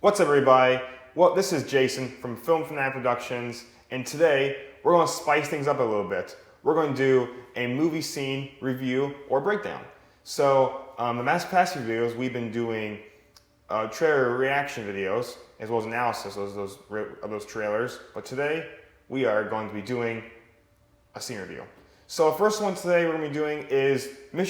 What's up, everybody? Well, this is Jason from Film Fanatic Productions, and today we're going to spice things up a little bit. We're going to do a movie scene review or breakdown. So, the past few videos, we've been doing trailer reaction videos as well as analysis of those trailers. But today we are going to be doing a scene review. So, the first one today we're going to be doing is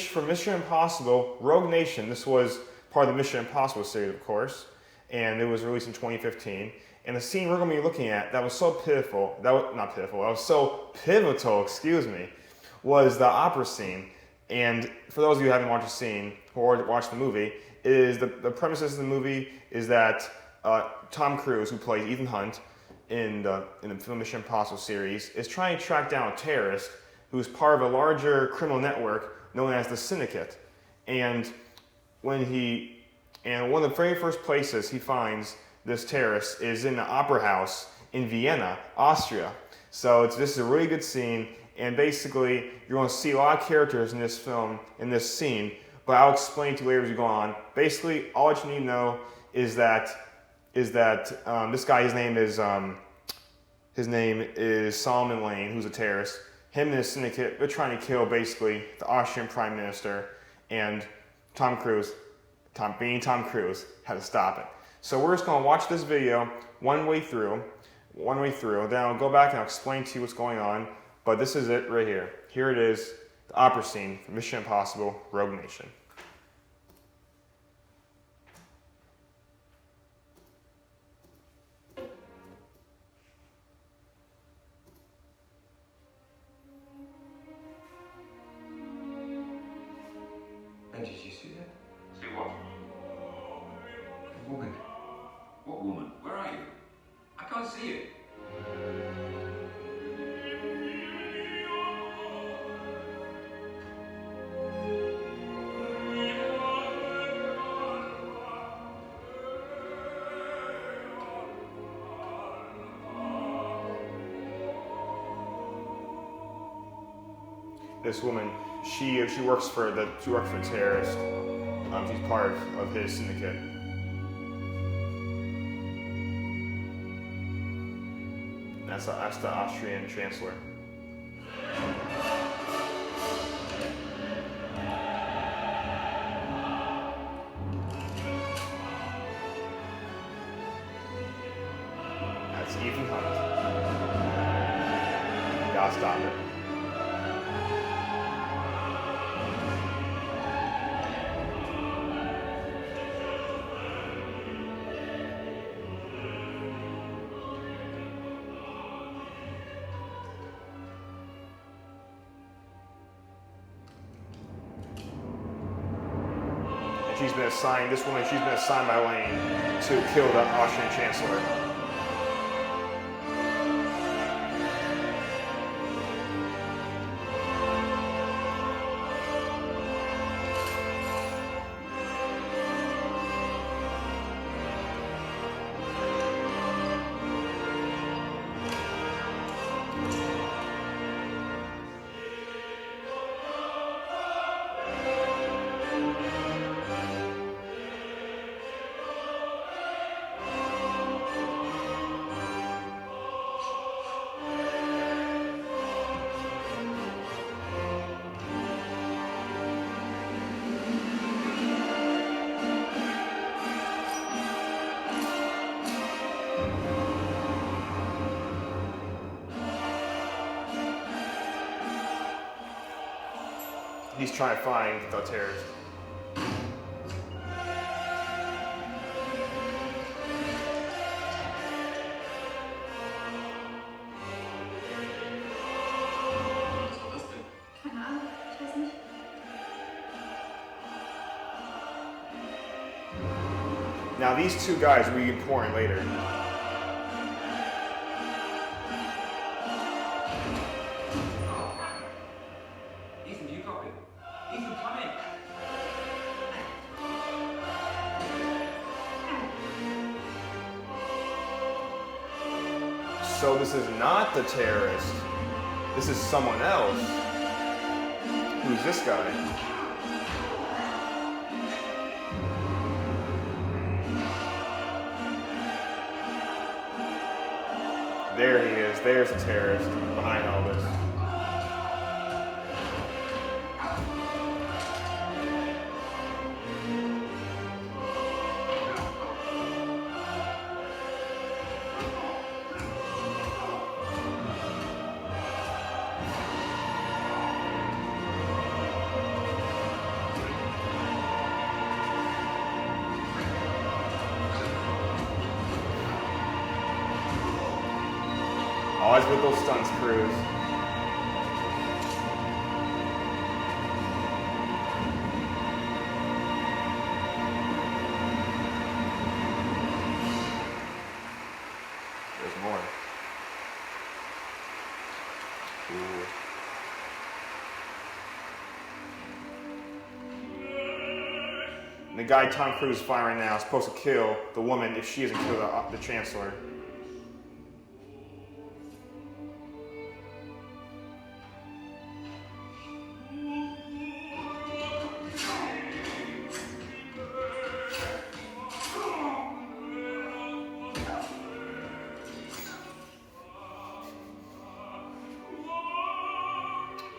from Mission Impossible: Rogue Nation. This was part of the Mission Impossible series, of course, and it was released in 2015. And the scene we're going to be looking at that was so pivotal, was the opera scene. And for those of you who haven't watched the scene or watched the movie, is the premises of the movie is that Tom Cruise, who plays Ethan Hunt in the film Mission Impossible series, is trying to track down a terrorist who is part of a larger criminal network known as the Syndicate. And one of the very first places he finds this terrorist is in the opera house in Vienna, Austria. So this is a really good scene, and basically you're going to see a lot of characters in this film, in this scene, but I'll explain to you later as we go on. Basically, all that you need to know is that this guy, his name is Solomon Lane, who's a terrorist. Him and his syndicate, they're trying to kill basically the Austrian Prime Minister, and Tom Cruise, being Tom Cruise, had to stop it. So we're just going to watch this video one way through, then I'll go back and I'll explain to you what's going on, but this is it right here. Here it is, the opera scene from Mission Impossible: Rogue Nation. And did you see that? See what? A woman. What woman? Where are you? I can't see you. This woman, she works for the terrorist. She's part of his syndicate. That's the Austrian chancellor. That's Ethan Hunt. Gotta stop it. She's been assigned by Lane to kill the Austrian chancellor. He's trying to find the terrorist. Keine Ahnung, ich weiß nicht. Now these two guys will be important later. Ethan, you got it. Ethan, come in. So this is not the terrorist. This is someone else. Who's this guy? There he is. There's the terrorist behind all this. Always with those stunts, Cruise. There's more. Ooh. And the guy Tom Cruise is firing now is supposed to kill the woman if she doesn't kill the Chancellor.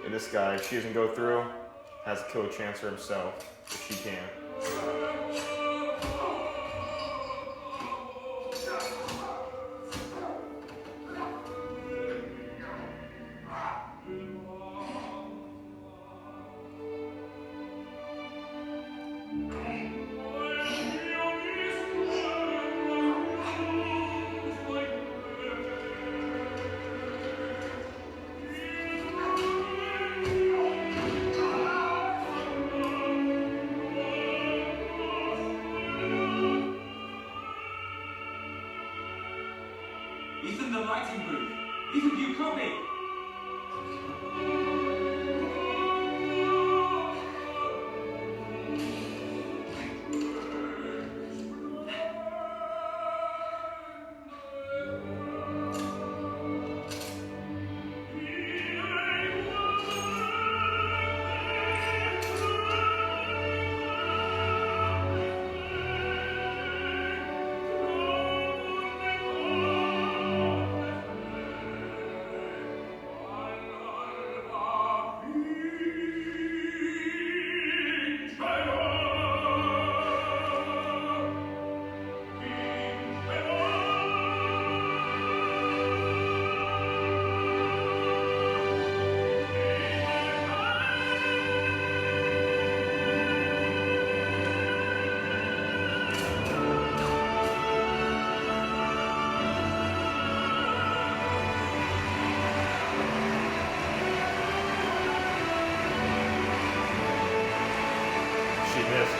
And this guy, if she doesn't go through, has to kill the Chancellor himself, if she can. Ethan, the lighting booth. Ethan, do you copy? She missed.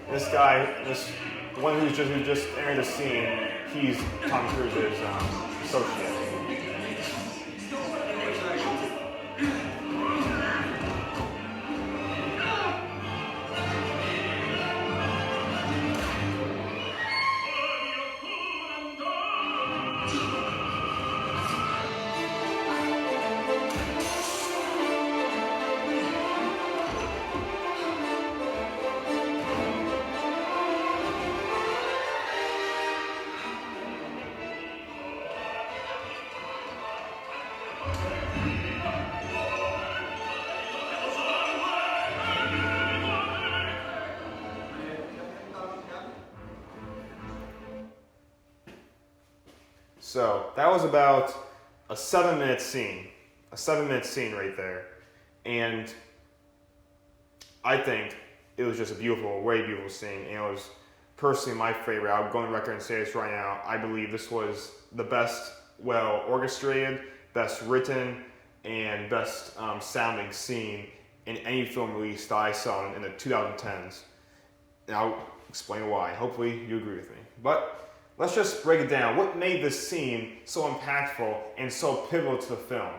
This guy, the one who just entered the scene, he's Tom Cruise's associate. So that was about a 7-minute scene. A 7-minute scene right there. And I think it was just a beautiful, way beautiful scene. And it was personally my favorite. I'll go on the record and say this right now. I believe this was the best, well orchestrated, best written, and best sounding scene in any film release that I saw in the 2010s. And I'll explain why. Hopefully you agree with me. But let's just break it down. What made this scene so impactful and so pivotal to the film?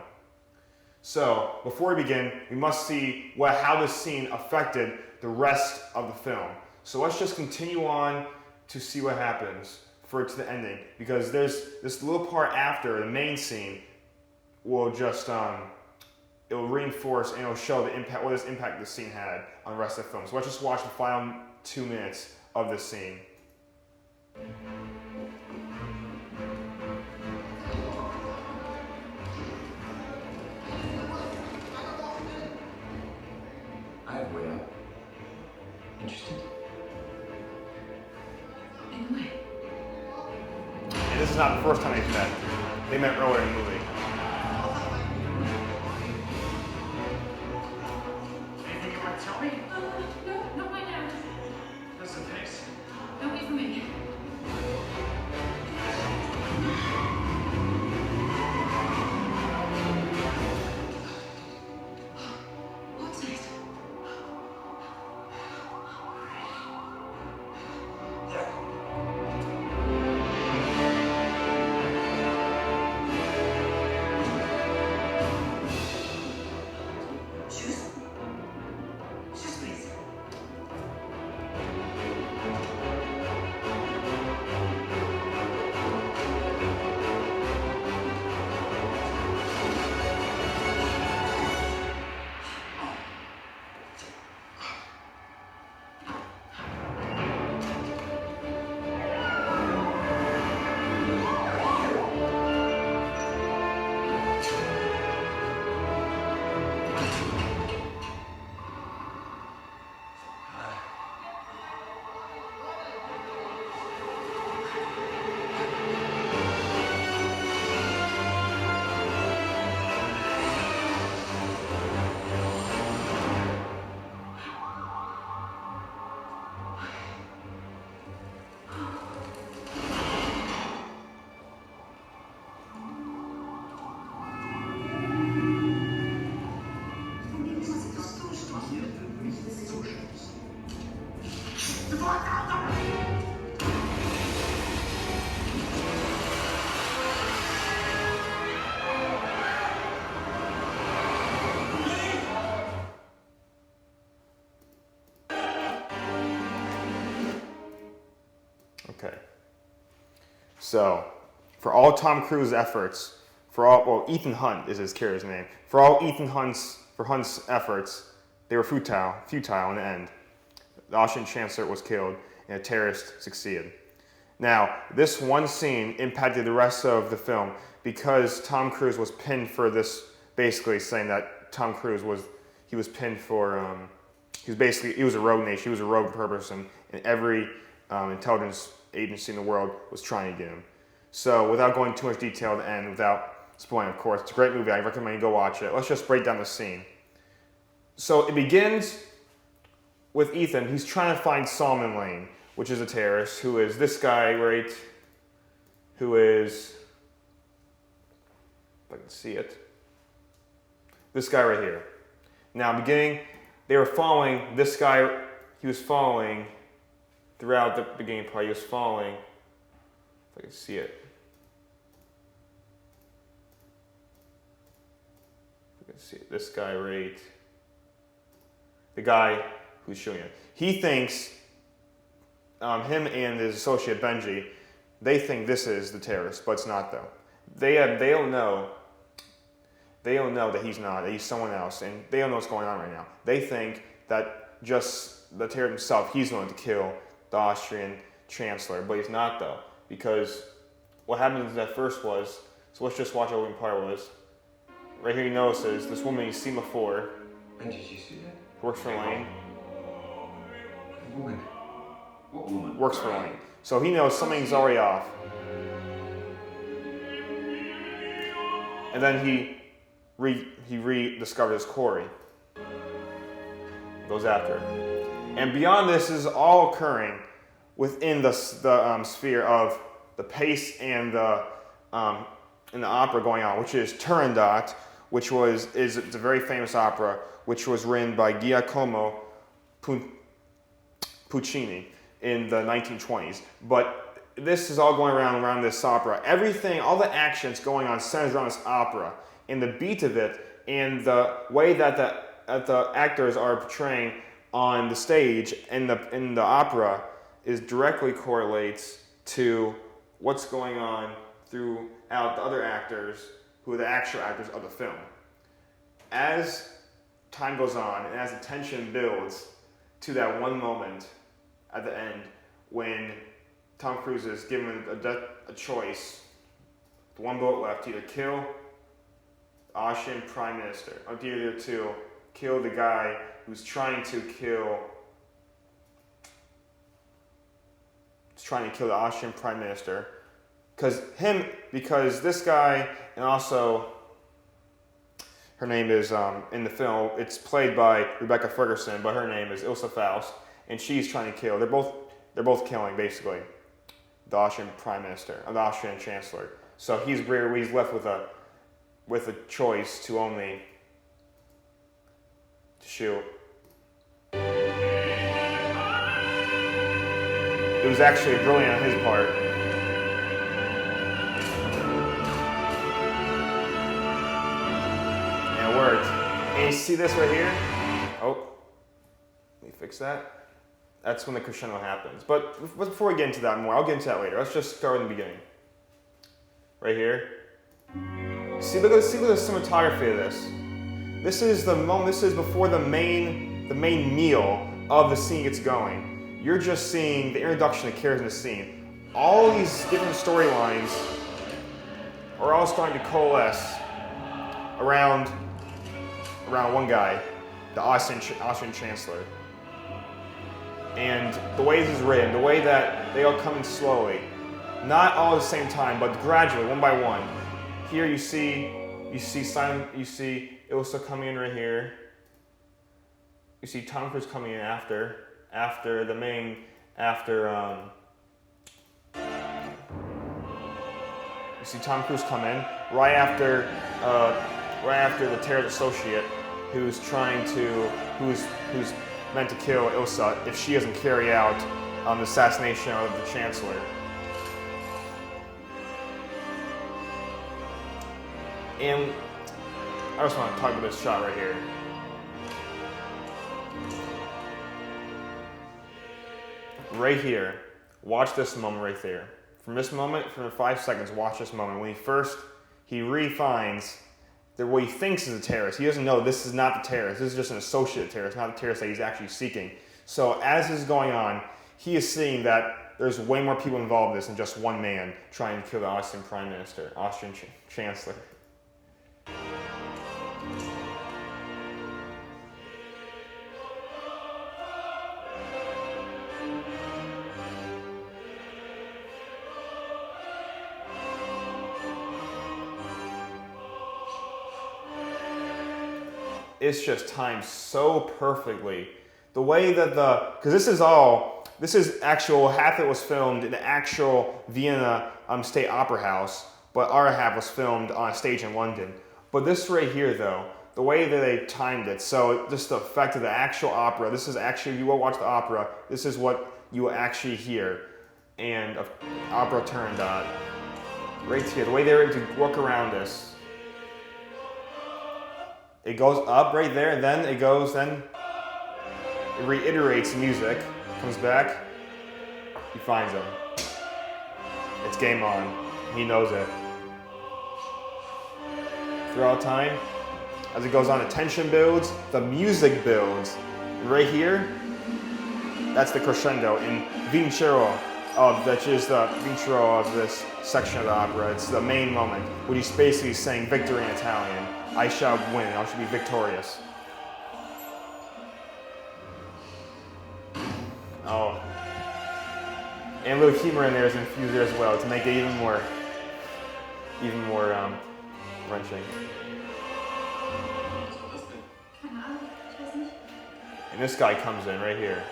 So, before we begin, we must see how this scene affected the rest of the film. So let's just continue on to see what happens to the ending. Because there's this little part after the main scene will just it will reinforce and it'll show the impact, what this impact this scene had on the rest of the film. So let's just watch the final 2 minutes of this scene. I have a way out. Interested? In a way. And this is not the first time they've met. They met earlier in the movie. Anything you want to tell me? No, not right now. Just in case. Don't wait for me. What's next? Shoes? Shoes, please. Okay. So, for all Tom Cruise's efforts, Ethan Hunt is his character's name. For all Hunt's efforts, they were futile in the end. The Austrian Chancellor was killed, and a terrorist succeeded. Now, this one scene impacted the rest of the film because Tom Cruise was pinned for this, basically saying that Tom Cruise was pinned for, he was a rogue nation, he was a rogue person, and every intelligence agency in the world was trying to get him. So without going too much detail and without spoiling, of course, it's a great movie. I recommend you go watch it. Let's just break down the scene. So it begins with Ethan. He's trying to find Solomon Lane, which is a terrorist, who is this guy, right? Who is, if I can see it, this guy right here. Now, beginning, they were following this guy. He was following throughout the beginning part. He was following, if I can see it. If I can see it. This guy right, the guy who's shooting it. He thinks, him and his associate Benji, they think this is the terrorist, but it's not though. They don't know that he's not, that he's someone else, and they don't know what's going on right now. They think that just the terrorist himself, he's going to kill the Austrian Chancellor, but he's not though, because what happens at first was, so let's just watch what the part was. Right here he notices this woman he's seen before, And did you see that? works for Lane, A woman. What woman? works for Lane. So he knows something's already off. And then he rediscovers Corey. Goes after her. And beyond this is all occurring within the sphere of the pace and the opera going on, which is Turandot, which is a very famous opera, which was written by Giacomo Puccini in the 1920s. But this is all going around this opera. Everything, all the actions going on centers around this opera, and the beat of it, and the way that the actors are portraying on the stage in the opera is directly correlates to what's going on throughout the other actors who are the actual actors of the film. As time goes on and as the tension builds to that one moment at the end when Tom Cruise is given a choice, the one bullet left, to either kill the Austrian Prime Minister or either to kill the guy who's trying to kill the Austrian Prime Minister. Because this guy, and also her name is, in the film, it's played by Rebecca Ferguson, but her name is Ilsa Faust, and she's trying to kill, they're both killing, basically, the Austrian Prime Minister, or the Austrian Chancellor. So he's left with a choice to only shoot. It was actually brilliant on his part. And it worked. And you see this right here? Oh, let me fix that. That's when the crescendo happens. But before we get into that more, I'll get into that later. Let's just start in the beginning. Right here. See, look at the cinematography of this. This is the moment. This is before the main meal of the scene gets going. You're just seeing the introduction of characters in the scene. All these different storylines are all starting to coalesce around one guy, the Austrian Chancellor. And the way this is written, the way that they all come in slowly, not all at the same time, but gradually, one by one. Here you see Ilsa coming in right here. You see Tom Cruise coming in after you see Tom Cruise come in right after the terrorist associate who's meant to kill Ilsa if she doesn't carry out the assassination of the Chancellor. And I just want to talk about this shot right here. Right here, watch this moment right there. From this moment, for 5 seconds, watch this moment. When he re-finds that what he thinks is a terrorist. He doesn't know this is not the terrorist. This is just an associate terrorist, not the terrorist that he's actually seeking. So as this is going on, he is seeing that there's way more people involved in this than just one man trying to kill the Austrian Prime Minister, Austrian Chancellor. It's just timed so perfectly. The way that because this is actual, half of it was filmed in the actual Vienna State Opera House, but our half was filmed on a stage in London. But this right here though, the way that they timed it, so just the effect of the actual opera, this is actually, you will watch the opera, this is what you will actually hear. And opera turned on. Right here, the way they were able to work around this. It goes up right there, and then it reiterates the music, comes back, he finds him. It's game on. He knows it. Throughout time, as it goes on, the tension builds, the music builds. And right here, that's the crescendo in Vincero of this section of the opera. It's the main moment, where he's basically saying victory in Italian. I shall win, I shall be victorious. Oh. And a little humor in there is infused there as well to make it even more wrenching. And this guy comes in right here.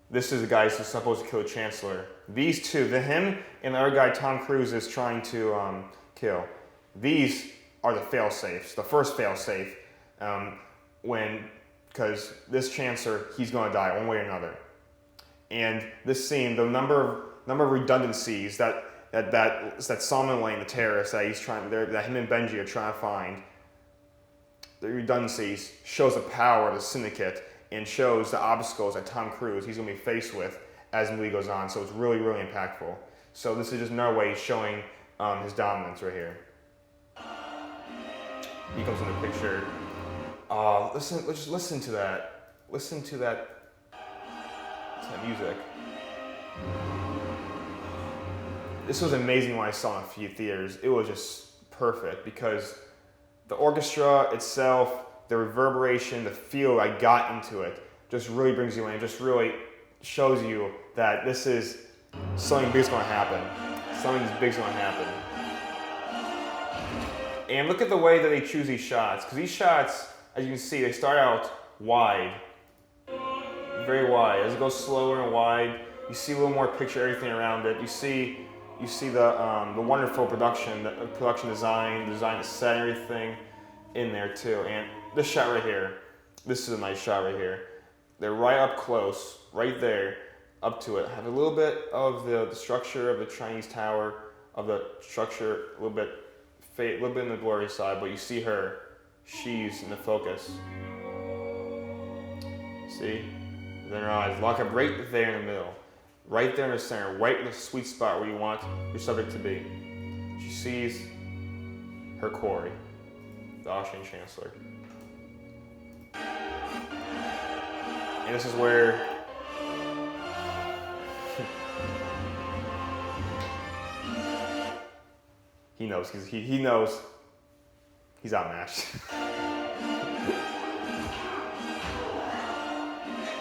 This is the guy who's supposed to kill the Chancellor. These two, him and the other guy Tom Cruise is trying to kill. These are the fail-safes, the first fail-safe, because this Chancellor, he's going to die one way or another. And this scene, the number of redundancies that Solomon Lane, the terrorist, that him and Benji are trying to find, the redundancies shows the power of the syndicate and shows the obstacles that Tom Cruise he's going to be faced with as the movie goes on. So it's really, really impactful. So this is just another way he's showing his dominance right here. he comes in the picture. Just listen to that. Listen to that music. This was amazing when I saw it in a few theaters. It was just perfect because the orchestra itself, the reverberation, the feel I got into it just really brings you in. It just really shows you that this is something big's going to happen. Something big's going to happen. And look at the way that they choose these shots, because these shots, as you can see, they start out wide, very wide. As it goes slower and wide, you see a little more picture, everything around it. You see the wonderful production, the production design, the design of the set, everything in there too. And this shot right here, this is a nice shot right here. They're right up close, right there, up to it. Have a little bit of the structure of the Chinese tower, of the structure, a little bit in the blurry side, but you see her. She's in the focus. See? Then her eyes lock up right there in the middle. Right there in the center, right in the sweet spot where you want your subject to be. She sees her quarry, the Austrian Chancellor. And this is where he knows. He knows he's outmatched.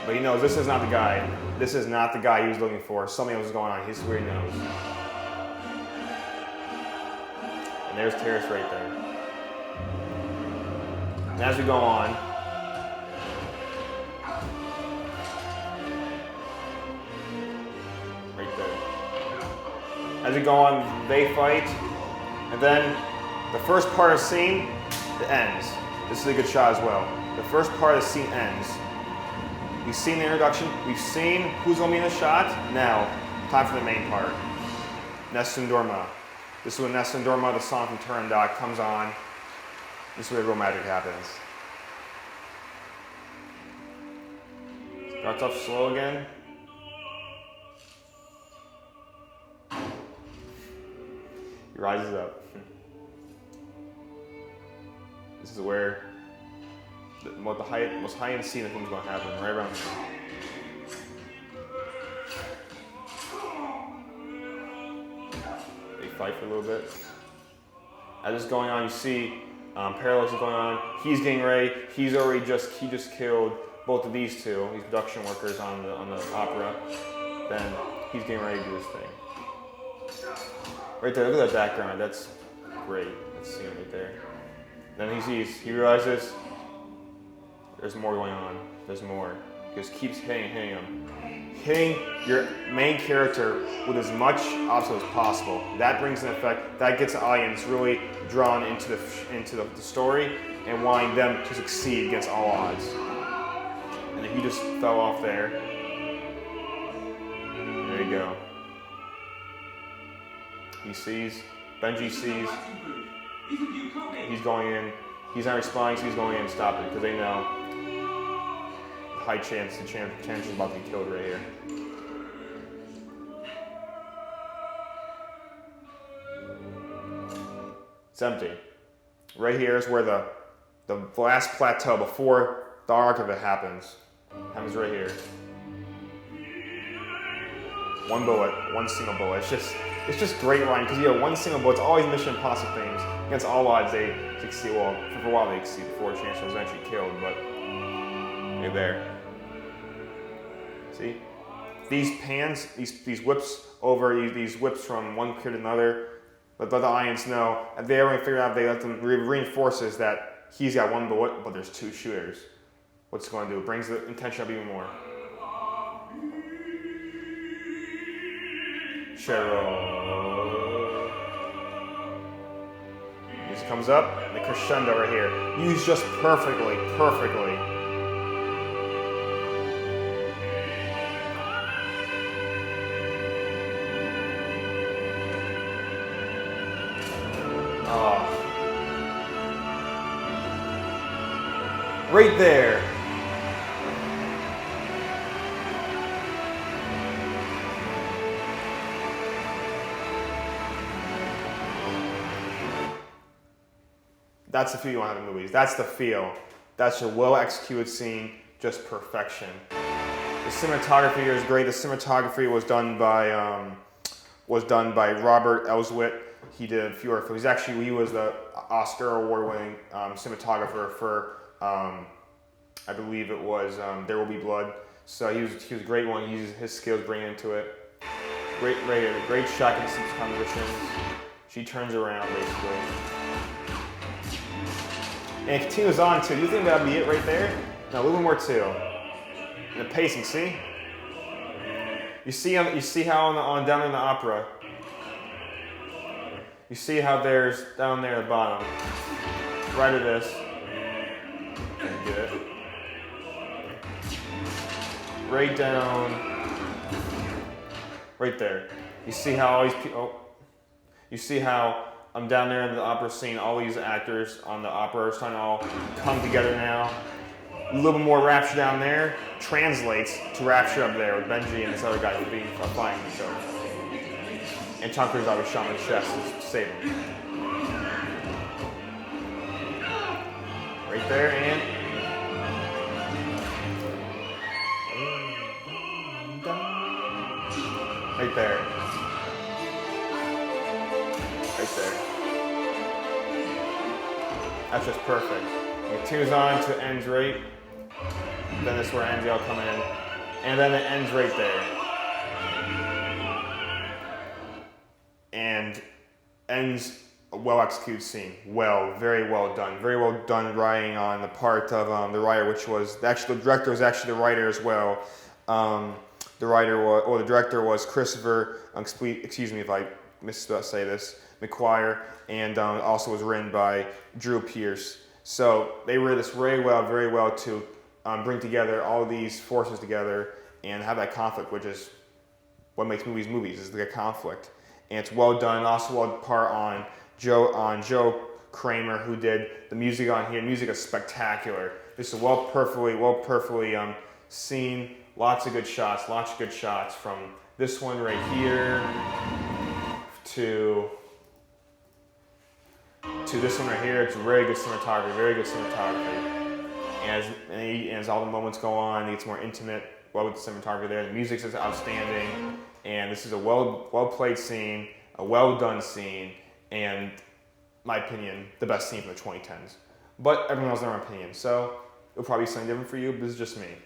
But he knows this is not the guy. This is not the guy he was looking for. Something else is going on. He's where he knows. And there's Terrace right there. And as we go on, right there. As we go on, they fight. And then the first part of the scene, it ends. This is a good shot as well. The first part of the scene ends. We've seen the introduction. We've seen who's going to be in the shot. Now, time for the main part. Nessun Dorma. This is when Nessun Dorma, the song from Turandot, comes on. This is where the real magic happens. Starts off slow again. He rises up. This is where the most high-end scene of things going to happen, right around here. They fight for a little bit. As it's going on, you see parallels going on. He's getting ready. He just killed both of these two, these production workers on the opera. Then he's getting ready to do his thing. Right there, look at that background. That's great. That scene right there. Then he realizes there's more going on. There's more. He just keeps hitting him. Hitting your main character with as much obstacle as possible. That brings an effect. That gets the audience really drawn into the story and wanting them to succeed against all odds. And then he just fell off there. There you go. He sees. Benji sees. He's going in. He's not responding, so he's going in and stopping it because they know high chance the chance is about to be killed right here. It's empty. Right here is where the last plateau before the arc of it happens. Happens right here. One bullet, one single bullet. It's just great writing because you have one single bullet. It's always Mission Impossible things. Against all odds, they succeed. Well, for a while they succeed before Chancellor was eventually killed, but they're there. See? These pans, these whips over, these whips from one period to another, let the audience know. And they already figured out, they let them reinforces that he's got one bullet, but there's two shooters. What's it going to do? It brings the intention up even more. Cheryl. Music comes up, and the crescendo right here. Used just perfectly. Oh. Right there. That's the feel you want to have in movies. That's the feel. That's your well-executed scene, just perfection. The cinematography here is great. The cinematography was done by Robert Elswit. He did a few other films. He was the Oscar award-winning cinematographer for, I believe it was There Will Be Blood. So he was a great one. He used his skills bringing into it. Great shot and compositions. She turns around basically. And it continues on too. Do you think that'd be it right there? No, a little more too. And the pacing, see? You see how on down in the opera, you see how there's down there at the bottom, right of this. Get it. Right down, right there. You see how all these people, you see how I'm down there in the opera scene, all these actors on the opera are starting to all come together now. A little bit more rapture down there translates to rapture up there with Benji and this other guy who's being flying the show. And Tom Cruise always shot in the chest to save him. Right there, and right there. Right there. That's just perfect. It continues on to ends right. Then this is where ends, y'all come in. And then it ends right there. And ends a well-executed scene. Very well done. Very well done writing on the part of the writer, which was, actually the director was actually the writer as well. The director was Christopher, excuse me if I say this, McQuire, and also was written by Drew Pearce. So they wrote this very well to bring together all these forces together and have that conflict, which is what makes movies is the conflict. And it's well done. Also well part on Joe Kramer, who did the music on here. Music is spectacular. This is perfectly seen. Lots of good shots from this one right here to this one right here. It's very good cinematography. And as all the moments go on, it gets more intimate. Well, with the cinematography there, the music is outstanding, and this is a well played scene, a well done scene, and in my opinion, the best scene from the 2010s. But everyone has their own opinion, so it'll probably be something different for you, but this is just me.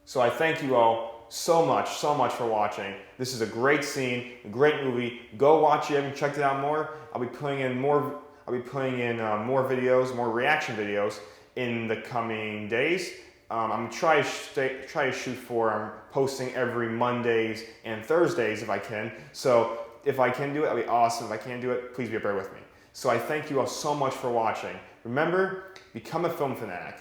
So I thank you all so much for watching. This is a great scene, a great movie. Go watch it. If you haven't checked it out more, I'll be putting in more videos, more reaction videos in the coming days. I'm gonna try to shoot for posting every Mondays and Thursdays if I can. So if I can do it, that'll be awesome. If I can't do it, please bear with me. So I thank you all so much for watching. Remember, become a film fanatic.